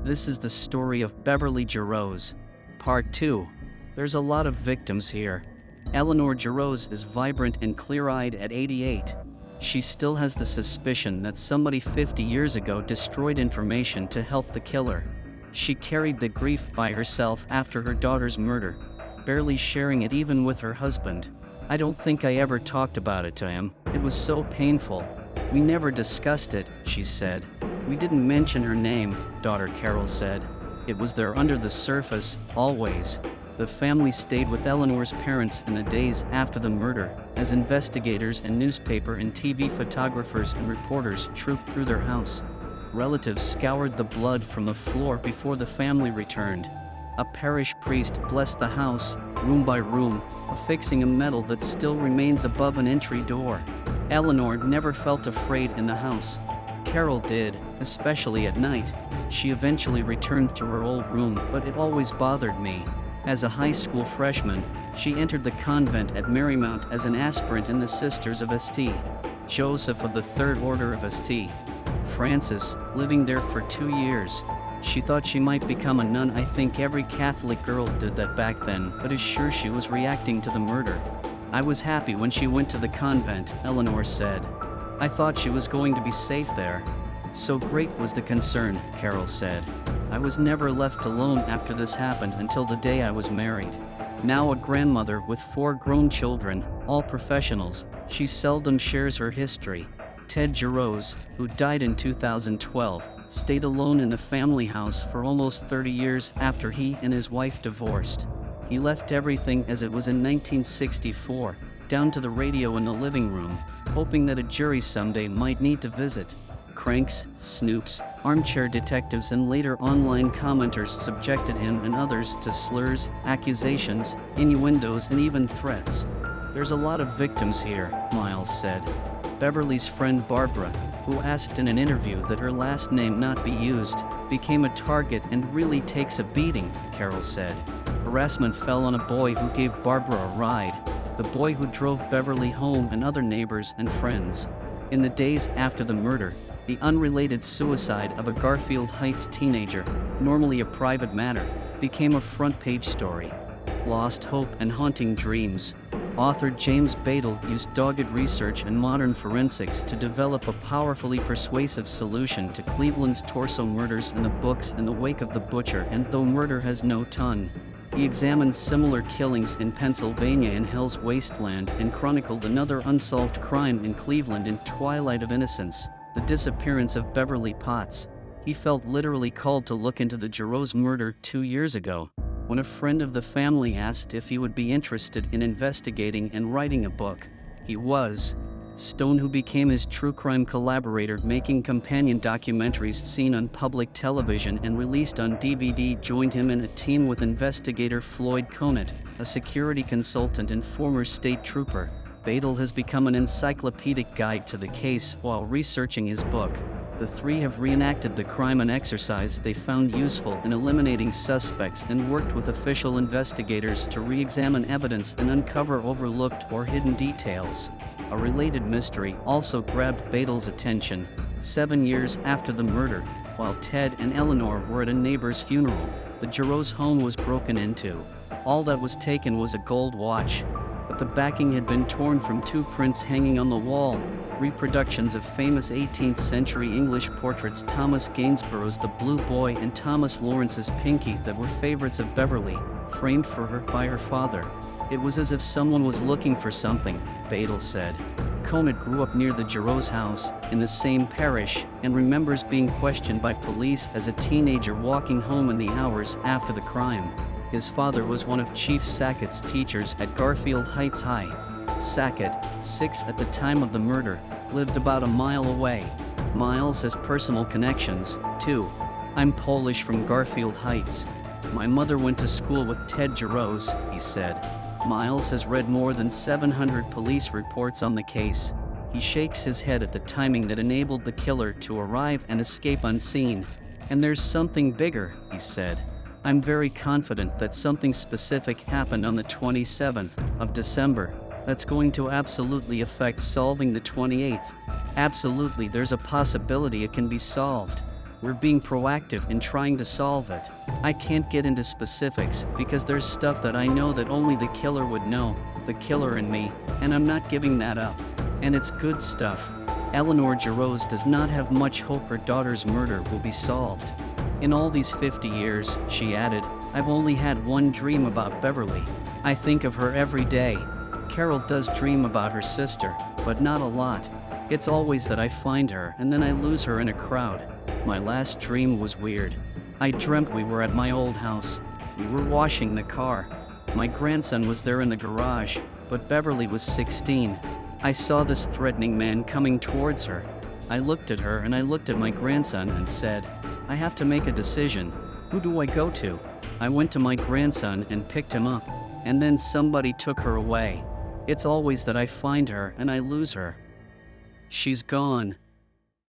This is the story of Beverly Jarosz. Part 2. There's a lot of victims here. Eleanor Jarosz is vibrant and clear-eyed at 88. She still has the suspicion that somebody 50 years ago destroyed information to help the killer. She carried the grief by herself after her daughter's murder, barely sharing it even with her husband. "I don't think I ever talked about it to him. It was so painful. We never discussed it," she said. "We didn't mention her name," daughter Carol said. "It was there under the surface, always." The family stayed with Eleanor's parents in the days after the murder, as investigators and newspaper and TV photographers and reporters trooped through their house. Relatives scoured the blood from the floor before the family returned. A parish priest blessed the house, room by room, affixing a medal that still remains above an entry door. Eleanor never felt afraid in the house. Carol did, especially at night. She eventually returned to her old room, but it always bothered me. As a high school freshman, she entered the convent at Marymount as an aspirant in the Sisters of St. Joseph of the Third Order of St. Francis, living there for 2 years. She thought she might become a nun. I think every Catholic girl did that back then, but is sure she was reacting to the murder. "I was happy when she went to the convent," Eleanor said. "I thought she was going to be safe there." "So great was the concern," Carol said. "I was never left alone after this happened until the day I was married." Now a grandmother with 4 grown children, all professionals, she seldom shares her history. Ted Jarosz, who died in 2012, stayed alone in the family house for almost 30 years after he and his wife divorced. He left everything as it was in 1964, down to the radio in the living room, hoping that a jury someday might need to visit. Cranks, snoops, armchair detectives and later online commenters subjected him and others to slurs, accusations, innuendos and even threats. "There's a lot of victims here," Miles said. Beverly's friend Barbara, who asked in an interview that her last name not be used, became a target and really takes a beating, Carol said. Harassment fell on a boy who gave Barbara a ride, the boy who drove Beverly home and other neighbors and friends. In the days after the murder, the unrelated suicide of a Garfield Heights teenager, normally a private matter, became a front-page story. Lost hope and haunting dreams. Author James Badal used dogged research and modern forensics to develop a powerfully persuasive solution to Cleveland's torso murders in the books In the Wake of the Butcher and Though Murder Has No Tongue. He examined similar killings in Pennsylvania in Hell's Wasteland and chronicled another unsolved crime in Cleveland in Twilight of Innocence, the disappearance of Beverly Potts. He felt literally called to look into the Jarosz murder 2 years ago, when a friend of the family asked if he would be interested in investigating and writing a book. He was. Stone, who became his true crime collaborator, making companion documentaries seen on public television and released on DVD, joined him in a team with investigator Floyd Conant, a security consultant and former state trooper. Badal has become an encyclopedic guide to the case while researching his book. The three have reenacted the crime, an exercise they found useful in eliminating suspects, and worked with official investigators to re-examine evidence and uncover overlooked or hidden details. A related mystery also grabbed Badal's attention. 7 years after the murder, while Ted and Eleanor were at a neighbor's funeral, the Jarosz home was broken into. All that was taken was a gold watch, but the backing had been torn from 2 prints hanging on the wall, reproductions of famous 18th century English portraits, Thomas Gainsborough's The Blue Boy and Thomas Lawrence's Pinky, that were favorites of Beverly, framed for her by her father. "It was as if someone was looking for something," Badal said. Conant grew up near the Jarosz house, in the same parish, and remembers being questioned by police as a teenager walking home in the hours after the crime. His father was one of Chief Sackett's teachers at Garfield Heights High. Sackett, 6 at the time of the murder, lived about a mile away. Miles has personal connections, too. "I'm Polish from Garfield Heights. My mother went to school with Ted Jarosz," he said. Miles has read more than 700 police reports on the case. He shakes his head at the timing that enabled the killer to arrive and escape unseen. "And there's something bigger," he said. "I'm very confident that something specific happened on the 27th of December. That's going to absolutely affect solving the 28th. Absolutely, there's a possibility it can be solved. We're being proactive in trying to solve it. I can't get into specifics because there's stuff that I know that only the killer would know, the killer and me, and I'm not giving that up. And it's good stuff. Eleanor Jarosz does not have much hope her daughter's murder will be solved. In all these 50 years, she added, I've only had one dream about Beverly. I think of her every day. Carol does dream about her sister, but not a lot. It's always that I find her and then I lose her in a crowd. My last dream was weird. I dreamt we were at my old house. We were washing the car. My grandson was there in the garage, but Beverly was 16. I saw this threatening man coming towards her. I looked at her and I looked at my grandson and said, I have to make a decision. Who do I go to? I went to my grandson and picked him up, and then somebody took her away. It's always that I find her and I lose her. She's gone.